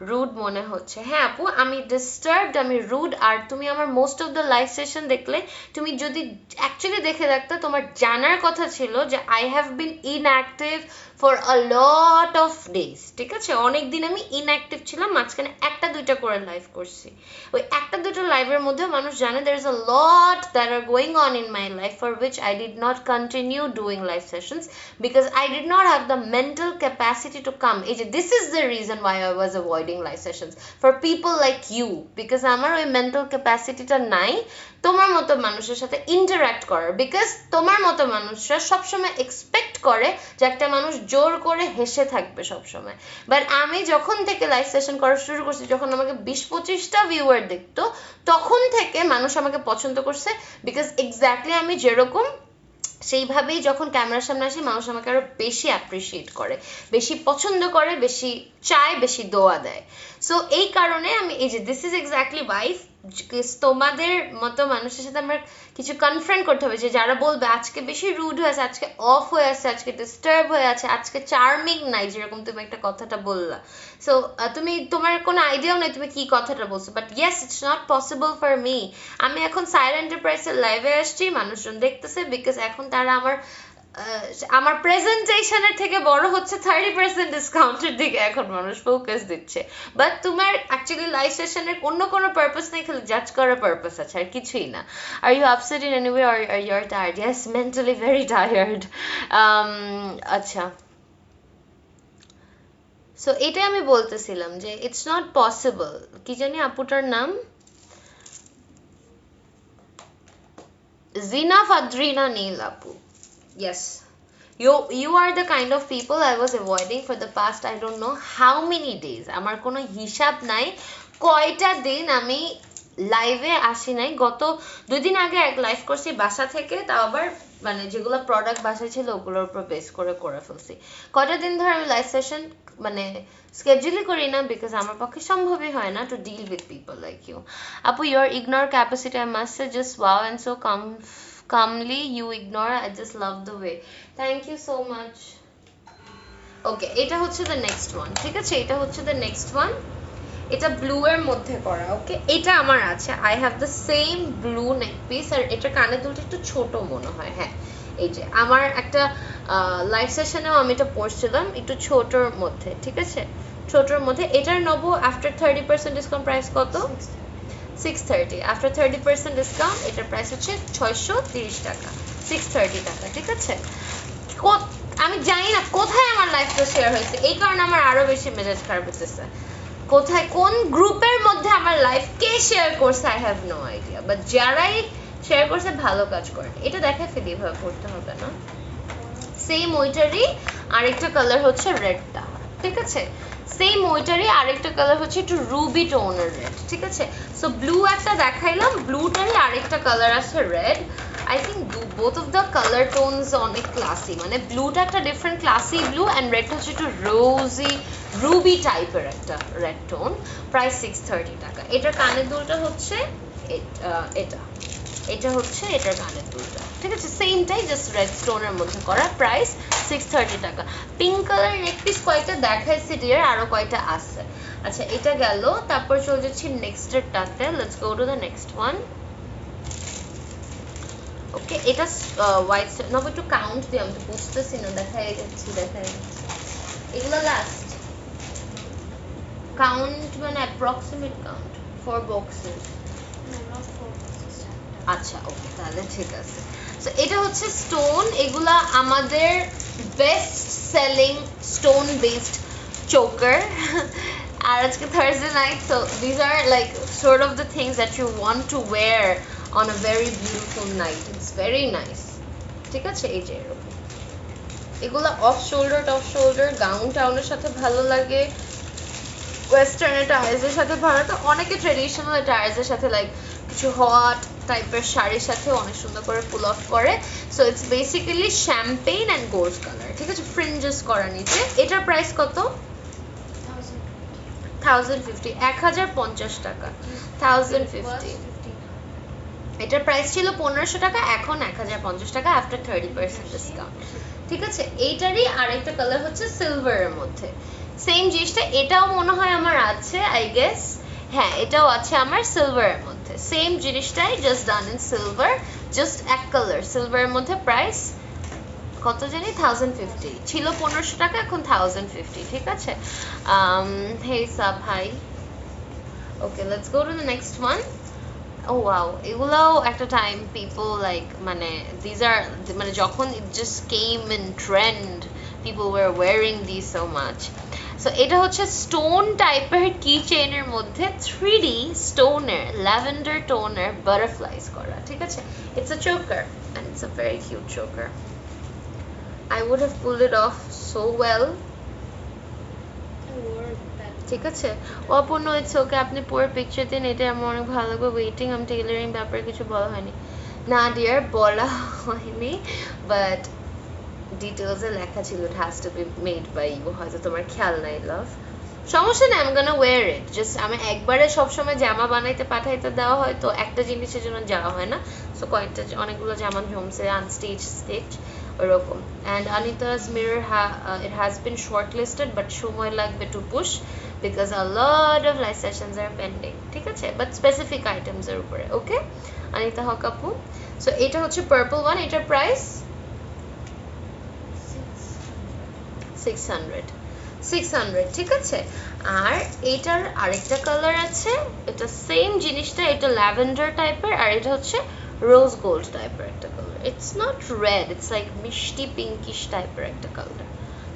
রুড মনে হচ্ছে। হ্যাঁ আপু আমি ডিস্টার্বড, আমি রুড, আর তুমি আমার most of the live session দেখলে, তুমি যদি অ্যাকচুয়ালি দেখে রাখতে, তোমার জানার কথা ছিল যে I have been inactive for a lot of days, ঠিক আছে, অনেক দিন আমি ইনঅ্যাক্টিভ ছিলাম, মাঝখানে একটা দুইটা করে লাইভ করছি, ওই একটা দুটো লাইভের মধ্যে মানুষ জানে there is a lot that are going on in my life for which I did not continue doing live sessions because I did not have the mental capacity to come. This is the reason why I was avoiding live sessions for people like you, because আমার ওই mental capacity টা নাই তোমার মতো মানুষের সাথে interact করার, because তোমার মতো মানুষরা সবসময় এক্সপেক্ট করে যে একটা মানুষ জোর করে হেসে থাকবে সবসময়, বাট আমি যখন থেকে লাইভ সেশন করা শুরু করছি, যখন আমাকে 20-25টা ভিউয়ার দেখতো, তখন থেকে মানুষ আমাকে পছন্দ করছে, বিকজ এক্স্যাক্টলি আমি যেরকম সেইভাবেই যখন ক্যামেরার সামনে আসি, মানুষ আমাকে আরো বেশি অ্যাপ্রিসিয়েট করে, বেশি পছন্দ করে, বেশি চায়, বেশি দোয়া দেয়। সো এই কারণে আমি দিস ইজ এক্স্যাক্টলি ওয়াইফ, তোমাদের মতো মানুষের সাথে আমার কিছু কনফ্রন্ট করতে হবে, যে যারা বলবে আজকে বেশি রুড হয়ে আছে, আজকে অফ হয়ে আছে, আজকে ডিস্টার্ব হয়ে আছে, আজকে চার্মিং নাই, যেরকম তুমি একটা কথাটা বললা। সো তুমি তোমার কোনো আইডিয়াও নেই তুমি কি কথাটা বলছো, but yes it's not possible for me. আমি এখন সাইলেন্ট এন্টারপ্রাইজের লাইভে আসছি, মানুষজন দেখতেছে, বিকজ এখন তারা আমার প্রেজেন্টেশনের থেকে বড় হচ্ছে 30% ডিসকাউন্টের দিকে এখন মানুষ ফোকাস দিচ্ছে, বাট তোমার অ্যাকচুয়ালি লাইভ সেশনের অন্য কোনো পারপাস নেই, খালি জাজ করার পারপাস আছে, আর কিছুই না। Are you upset in any way, are you are tired? Yes, mentally very tired. আচ্ছা, সো এটাই আমি বলতেছিলাম যে ইটস নট পসিবল। কি জানি আপুটার নাম, জিনা ফাদ্রিনা নীল আপু। Yes, you are the kind of people I was avoiding for the past I don't know how many days. আমার কোনো হিসাব নাই কয়টা দিন আমি লাইভে আসি নাই। গত 2 দিন আগে এক লাইভ করছি বাসা থেকে, তাও আবার মানে যেগুলো প্রোডাক্ট বাসায় ছিল ওগুলোর উপর বেস করে ফেলছি। কয়টা দিন ধরে আমি লাইভ সেশন মানে স্কেডিউলই করি না, বিকজ আমার পক্ষে সম্ভবই হয় না to deal with people like you. আপু your ignore capacity I must say just wow and so calmly you ignore, I just love the way. Thank you so much. ওকে এটা হচ্ছে the next one, ঠিক আছে, এটা হচ্ছে the next one, এটা blue এর মধ্যে করা। ওকে এটা আমার আছে, I have the same blue neck piece, আর এটা কানের দুলটা একটু ছোট মনে হয়। হ্যাঁ এই যে আমার একটা লাইভ সেশনেও আমি এটা পরছিলাম, একটু ছোটর মধ্যে, ঠিক আছে, ছোটর মধ্যে। এটার নেবো আফটার 30% ডিসকাউন্ট প্রাইস কত? 630। আফটার 30% ডিসকাউন্ট এটার প্রাইস হচ্ছে 630 টাকা, 630 টাকা, ঠিক আছে। আমি জানি না কোথায় আমার লাইফটা শেয়ার হয়েছে, এই কারণে আমার আরো বেশি মেজাজ খারাপ হতেছে। কোথায় কোন গ্রুপের মধ্যে আমার লাইফ কে শেয়ার করছে I have no idea, but যারাই শেয়ার করছে ভালো কাজ করেন। এটা দেখা ফেলি এভাবে করতে হবে না। সেম ওইটারই আরেকটা কালার হচ্ছে রেডটা, ঠিক আছে, সেম ওইটারই আরেকটা কালার হচ্ছে একটু রুবি টোনের রেড, ঠিক আছে। সো ব্লু একটা দেখাইলাম, ব্লুটারই আরেকটা কালার আছে red. I think both of the colour tones অনেক ক্লাসি, মানে ব্লুটা একটা ডিফারেন্ট ক্লাসি ব্লু, অ্যান্ড রেডটা হচ্ছে একটু রোজি রুবি টাইপের একটা রেড টোন। প্রাইস 630 টাকা। এটার কানের দুলটা হচ্ছে এটা, এটা হচ্ছে এটার কানের দুলটা, ঠিক আছে, সেমটাই জাস্ট রেড স্টোনের মধ্যে করা। প্রাইস 630 টাকা। পিঙ্ক কালার নেক পিস কয়েকটা দেখাইছি ডিয়ার, আরো কয়টা আছে। আচ্ছা এটা গেল, তারপর চলে যাচ্ছি নেক্সটের টাতে। Let's go to the next one. Okay, এটা হোয়াইট না, একটু কাউন্ট দিই, আমি তো বুঝতেছি না, দেখাই যাচ্ছি। এগুলো লাস্ট কাউন্ট মানে approximate count for boxes. No, not four boxes. আচ্ছা ওকে, তাহলে ঠিক আছে। সো এটা হচ্ছে স্টোন, এগুলা আমাদের best selling stone based choker. আর আজকে Thursday night, so this are like sort of the things that you want to wear on a very beautiful night. It's very nice. ঠিক আছে, এই যে এরকম এগুলা অফ শোল্ডার গাউন টাউনের সাথে ভালো লাগে, ওয়েস্টার্ন অ্যাটায়ার্সের সাথে ভালো লাগে, অনেকে ট্রেডিশনাল অ্যাটায়ার্সের সাথে লাইক কিছু হট টাইপের শাড়ির সাথে অনেক সুন্দর করে পুল অফ করে। So it's basically Champagne and gold colour. ঠিক আছে, ফ্রিঞ্জেস করা নিচে। এটার প্রাইস কত? 1050, 1050 টাকা। 1050। এটার প্রাইস ছিল 1500 টাকা, এখন 1050 টাকা আফটার 30% ডিসকাউন্ট। ঠিক আছে, এইটারই আরেকটা কালার হচ্ছে সিলভারের মধ্যে, সেম জিনিসটা। এটাও মনে হয় আমার আছে, আই গেস। হ্যাঁ, এটাও আছে আমার সিলভারের মধ্যে, সেম জিনিসটাই, just done in silver, just এক কালার সিলভারের মধ্যে। প্রাইস কত জানি? 1050 ছিল, 1500 টাকা, এখন 1050। ঠিক আছে, হে সাব hi. Okay, let's go to the next one. Oh wow, এগুলাও একটা টাইম পিপল লাইক, মানে দিজ আর, মানে যখন it just came in trend, people were wearing this so much. So এটা হচ্ছে স্টোন টাইপের কি চেইনের মধ্যে 3D স্টোনের ল্যাভেন্ডার টোনের বাটারফ্লাইজ করা। ঠিক আছে, it's a choker and it's a very cute choker. I would have pulled it off so well. I wore that. ঠিক আছে, অপূর্ণ, ইটস ওকে, আপনি পুরো পিকচার দিন, এটা আমার অনেক ভালো লাগবে। ওয়েটিং, আমি টেইলারিং ব্যাপারে কিছু বলা হয়নি। না ডিয়ার, বলা হয়নি, বাট ডিটেলসে লেখা ছিল it has to be made by you, হয়তো তোমার খেয়াল নাই লাভ। সমস্যা নেই, I am gonna wear it. Just আমি একবারে সবসময় জামা বানাইতে পাঠাইতে দেওয়া হয়, তো একটা জিনিসের জন্য যাওয়া হয় না। সো কয়েকটা, অনেকগুলো জামা জমছে আনস্টিচ স্টিচ ওরকম। অ্যান্ড আনিতাস mirror, it has been shortlisted, but সময় লাগবে to push because a lot of live sessions are pending. ঠিক আছে, বাট স্পেসিফিক আইটেমস এর উপরে। ওকে, অনিতা হক আপু। সো এটা হচ্ছে পার্পল ওয়ান, এটার প্রাইস 600। 600, ঠিক আছে। আর এটার আরেকটা কালার আছে, এটা সেম জিনিসটা, এটা ল্যাভেন্ডার টাইপের, আর এটা হচ্ছে রোজ গোল্ড টাইপের একটা colour. It's not red, it's like মিষ্টি পিঙ্কিশ টাইপের একটা কালার।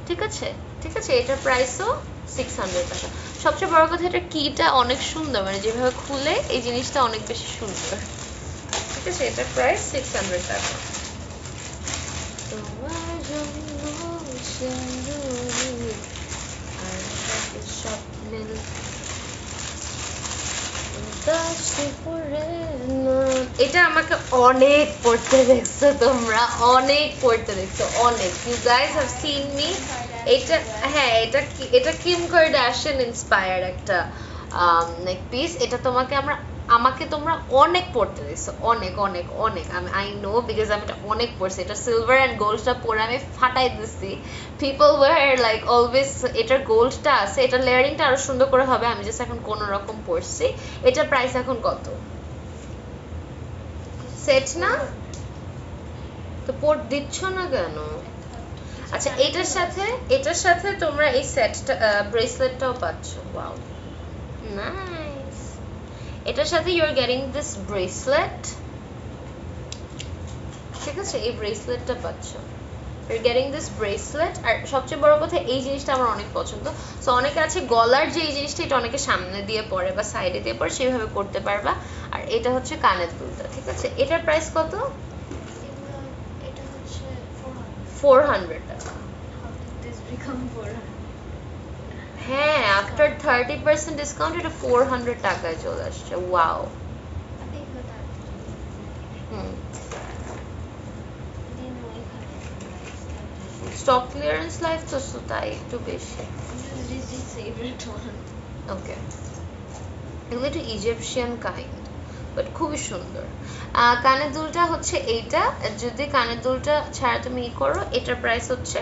ঠিক আছে, ঠিক আছে, এটার প্রাইসও 600 টাকা। সবচেয়ে বড় কথা, এটা কিটা অনেক সুন্দর, মানে যেভাবে খুলে এই জিনিসটা অনেক বেশি সুন্দর। ঠিক আছে, এটার প্রাইস 600 টাকা। তোমার জন্য সিঁদুর আর সাথে স্বপ্নের উদাসী পড়ে না। এটা আমাকে অনেক পড়তে দেখছো তোমরা, অনেক পড়তে দেখছো, অনেক। You guys have seen me. এটা, হ্যাঁ, এটা কিম কারদাশিয়ান ইন্সপায়ার্ড একটা নেক পিস। এটা আমাকে তোমরা অনেক পড়তে দেখছো, অনেক অনেক অনেক। আই নো, বিকজ আমি এটা অনেক পড়ছি। এটা সিলভার অ্যান্ড গোল্ডটা পরে আমি ফাটাই দিচ্ছি। পিপল ওয়ার লাইক অলওয়েজ, এটার গোল্ডটা আছে, এটার লেয়ারিংটা আরো সুন্দর করে হবে, আমি জাস্ট এখন কোনো রকম পড়ছি। এটার প্রাইস এখন কত? সেট না তো পোর্ট দিচ্ছ না কেন? আচ্ছা, এটার সাথে তোমরা এই সেটটা, ব্রেসলেটটাও পাচ্ছ। Wow, nice. এটার সাথে you are getting this bracelet. ঠিক আছে, এই ব্রেসলেটটা পাচ্ছ, ইউ গেটিং দিস ব্রেসলেট। আর সবচেয়ে বড় কথা, এই জিনিসটা আমার অনেক পছন্দ। সো অনেকে আছে গলার যে এই জিনিসটা, এটা অনেকে সামনে দিয়ে পরে বা সাইডে দিয়ে পরে, সেইভাবে করতে পারবা। আর এটা হচ্ছে কানের দুলটা। ঠিক আছে, এটার প্রাইস কত? এটা হচ্ছে 400 টাকা। How did this become 400? হ্যাঁ, আফটার 30% ডিসকাউন্ট এটা 400 টাকায় চলে আসছে। ওয়াও। अभी बता হুম, दिन वही खाने স্টক ক্লিয়ারেন্স লাইফ তো, তাই একটু বেশি। This is his favorite one. ওকে, এগুলো একটু ইজিপশিয়ান কাইন্ড, বাট খুবই সুন্দর। কানের দুলটা হচ্ছে এইটা, যদি কানের দুলটা ছাড়া তুমি করো, এটার প্রাইস হচ্ছে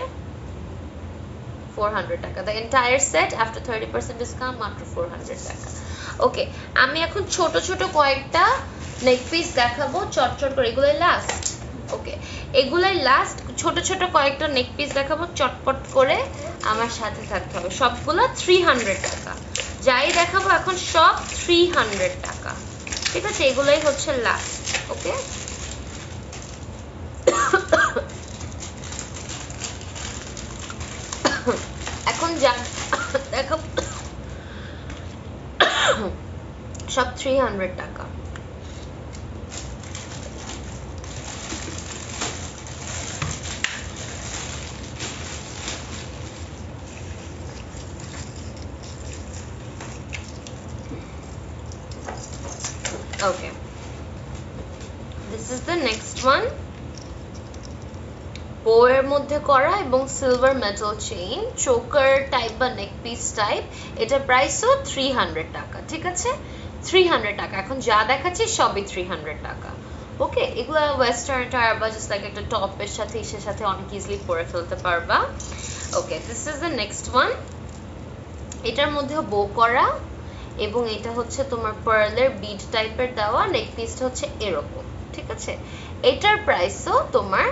400 টাকা। The entire set after 30% discount মাত্র 400 টাকা। ওকে, আমি এখন ছোট ছোট কয়েকটা নেক পিস দেখাবো চটচট করে, এগুলোই লাস্ট। ওকে, এগুলাই লাস্ট, ছোট ছোট কয়েকটা নেক পিস দেখাবো চটপট করে, আমার সাথে থাকতে হবে। সবগুলো 300 টাকা, যাই দেখাবো এখন সব 300 টাকা, ঠিক আছে? এগুলাই হচ্ছে লাস্ট। ওকে, এখন যা দেখাবো সব 300 টাকা। Okay, this is the next one. বউয়ের মধ্যে করা এবং silver metal chain, choker type বা নেক পিস টাইপ। এটা প্রাইসও 300 টাকা, ঠিক আছে? 300 টাকা। এখন যা দেখাচ্ছি সবই 300 টাকা। ওকে, এগুলো ওয়েস্টার্ন টায়ার বা জাস্ট লাইক একটা টপের সাথে ইসের সাথে অনেক ইজিলি পরে ফেলতে পারবা। Okay, this is the next one. এটার মধ্যেও বো করা এবং এটা হচ্ছে তোমার পার্লের বিড টাইপের দেওয়া, নেক পিসটা হচ্ছে এরকম, ঠিক আছে? এটার প্রাইসও তোমার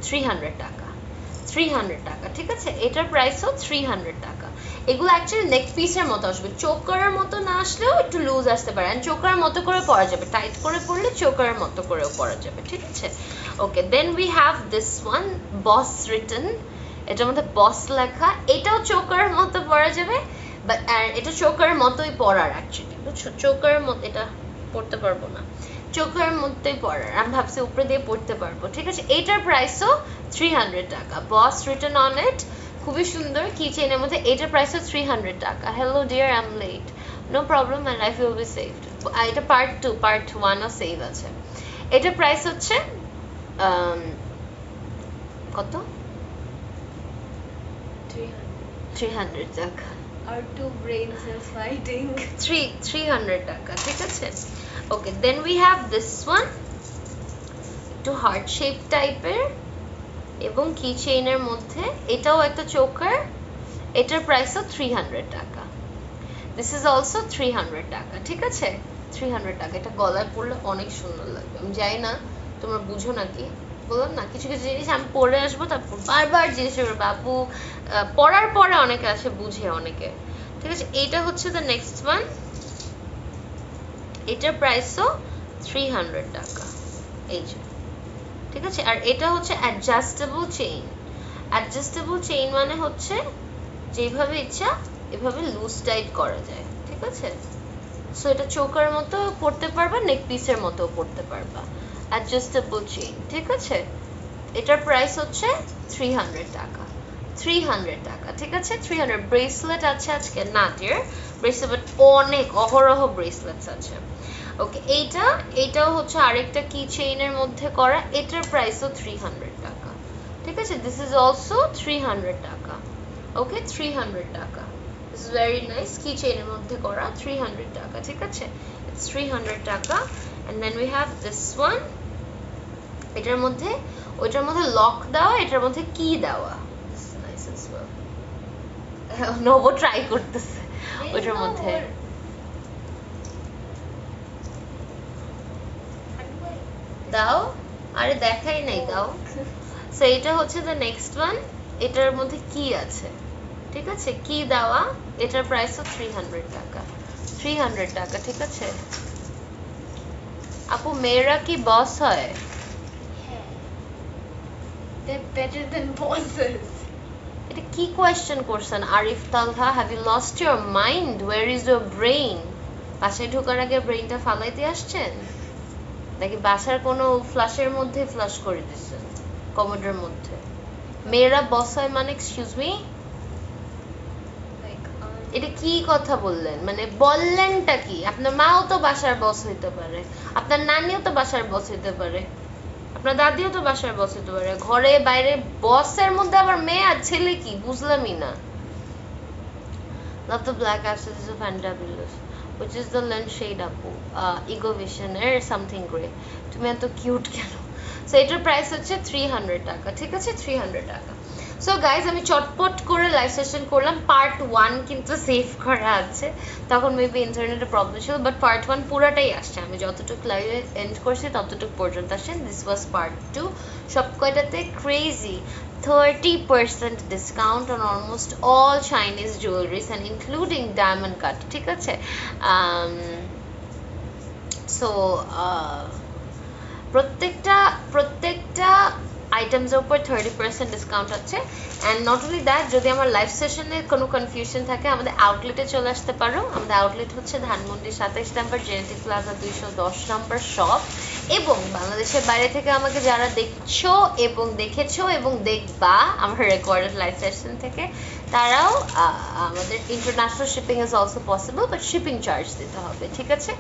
300 টাকা, 300 টাকা, ঠিক আছে? এটার প্রাইসও 300 টাকা। এগুলো অ্যাকচুয়ালি নেক পিসের মতো আসবে, চোকারের মতো না আসলেও একটু লুজ আসতে পারে, এন্ড চোকারের মতো করে পরা যাবে, টাইট করে পরলে চোকারের মতো করেও পরা যাবে, ঠিক আছে? Okay, then we have this one, boss written. এটার মধ্যে বস লেখা, এটাও চোকারের মতো পরা যাবে, বাট এটা চোকারের মতোই পরার অ্যাকচুয়ালি, বুঝছো? চোকারের মতো এটা পরতে পারবো না, চোখের মধ্যেই পরার, আমি ভাবছি উপরে দিয়ে পড়তে পারবো, ঠিক আছে? এটার প্রাইসও 300 টাকা, বস রিটার্ন অন ইট, খুবই সুন্দর কি চেইনের মধ্যে। এটার প্রাইসও 300 টাকা। Hello dear, I am late, no problem, my life will be saved. এটা পার্ট 2, পার্ট 1 ও সেভ আছে। এটার প্রাইস হচ্ছে কত? 300 টাকা। Our two brains are fighting. 300 টাকা, ঠিক আছে? Okay, then we have this one, একটু হার্ট শেপ টাইপের এবং কি চেইনের মধ্যে, এটাও একটা চোকার। এটার প্রাইসও 300 টাকা। দিস ইজ অলসো 300 টাকা, ঠিক আছে? 300 টাকা। এটা গলায় পরলে অনেক সুন্দর লাগবে। আমি জানি না তোমরা বুঝো নাকি, বললাম না কিছু কিছু জিনিস আমি পরে আসবো তারপর বারবার জিজ্ঞেস করবে, বাবু পড়ার পরে অনেকে আছে বুঝে, অনেকে, ঠিক আছে? এইটা হচ্ছে দ্য নেক্সট ওয়ান। এটার প্রাইসও 300 টাকা, এই যে, ঠিক আছে? আর এটা হচ্ছে অ্যাডজাস্টেবল চেইন। অ্যাডজাস্টেবল চেইন মানে হচ্ছে যেভাবে ইচ্ছা এভাবে লুজ টাইট করা যায়, ঠিক আছে? সো এটা চোকার মতো পড়তে পারবা, নেক পিসের মতো পড়তে পারবা, অ্যাডজাস্টেবল চেইন, ঠিক আছে? এটার প্রাইস হচ্ছে 300 টাকা, 300 টাকা, ঠিক আছে? 300। ব্রেসলেট আছে আজকে না ডিয়ার, ব্রেসলেট অনেক অহরহ ব্রেসলেটস আছে। ওকে, এইটাও হচ্ছে আরেকটা কি চেইনের মধ্যে করা, এটার প্রাইসও 300 টাকা, ঠিক আছে? দিস ইজ অলসো 300 টাকা। ওকে, 300 টাকা। দিস ইজ ভেরি নাইস, কি চেইনের মধ্যে করা, 300 টাকা, ঠিক আছে? ইটস 300 টাকা। And then we have this one, এটার মধ্যে ওইটার মধ্যে লক দেওয়া, এটার মধ্যে কি দেওয়া, this is nice as well. নবো ট্রাই করতেছে ওইটার মধ্যে। দাও, আরে দেখাই নাই, দাও। সো এটা হচ্ছে দ্য নেক্সট ওয়ান। এটার মধ্যে কি আছে, ঠিক আছে? কি দেওয়া, এটার প্রাইসও 300 টাকা, 300 টাকা, ঠিক আছে? আপু, মেয়েরা কি বস হয়? They're better than bosses. এটা কি কোয়েশ্চেন করছেন Arif Talha? Have you lost your mind? Where is your brain? বাসায় ঢোকার আগে ব্রেইনটা ফালাইতে আসছেন নাকি বাসার কোনো ফ্লাশের মধ্যে ফ্লাশ করে দিচ্ছেন, কমোডের মধ্যে? মেয়েরা বস হয় মানে, এক্সকিউজ মি, Like, এটা কি কথা বললেন? মানে বললেনটা কি? আপনার মাও তো বাসার বস হইতে পারে, আপনার নানিও তো বাসার বস হইতে পারে, আপনার দাদিও তো বাসার বস হইতে পারে, ঘরে বাইরে বসের মধ্যে আবার মেয়ে আর ছেলে কি? বুঝলামই না। Love the black access is fantabulous. Which is the lens shade আপু? Ego Vision এর something gray. তুমি এত কিউট কেন? সো এটার প্রাইস হচ্ছে 300 টাকা, ঠিক আছে? 300 টাকা। সো গাইজ আমি চটপট করে লাইভ সেশন করলাম। পার্ট 1 কিন্তু সেভ করা আছে, তখন মেবি ইন্টারনেটের প্রবলেম ছিল, বাট পার্ট 1 পুরাটাই আসছে। আমি যতটুকু লাইভে এন্ড করছি ততটুকু পর্যন্ত আসেন। This was part 2। সব কয়টাতে crazy 30% discount on almost all Chinese jewelleries and including diamond cut, ঠিক আছে? সো প্রত্যেকটা আইটেমসের উপর 30% ডিসকাউন্ট আছে। অ্যান্ড নট অনলি দ্যাট, যদি আমার লাইভ সেশনে কোনো কনফিউশন থাকে আমাদের আউটলেটে চলে আসতে পারো। আমাদের আউটলেট হচ্ছে ধানমন্ডি 27 নম্বর জেনেটিক প্লাজা 210 নম্বর শপ। এবং বাংলাদেশের বাইরে থেকে আমাকে যারা দেখছো এবং দেখেছো এবং দেখবা আমার রেকর্ডেড লাইভ সেশন থেকে, তারাও আমাদের international shipping is also possible, but shipping charge দিতে হবে, ঠিক আছে?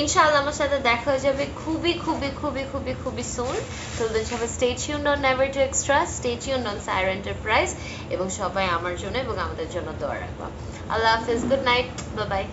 ইনশাআল্লাহ আমার সাথে দেখা হয়ে যাবে খুবই খুবই খুবই খুবই খুবই সুন। till then সবাই stay tuned on never too extra, stay tuned on Saira enterprise, এবং সবাই আমার জন্য এবং আমাদের জন্য দোয়া রাখবা। আল্লাহ হাফিজ, গুড নাইট, বাই বাই।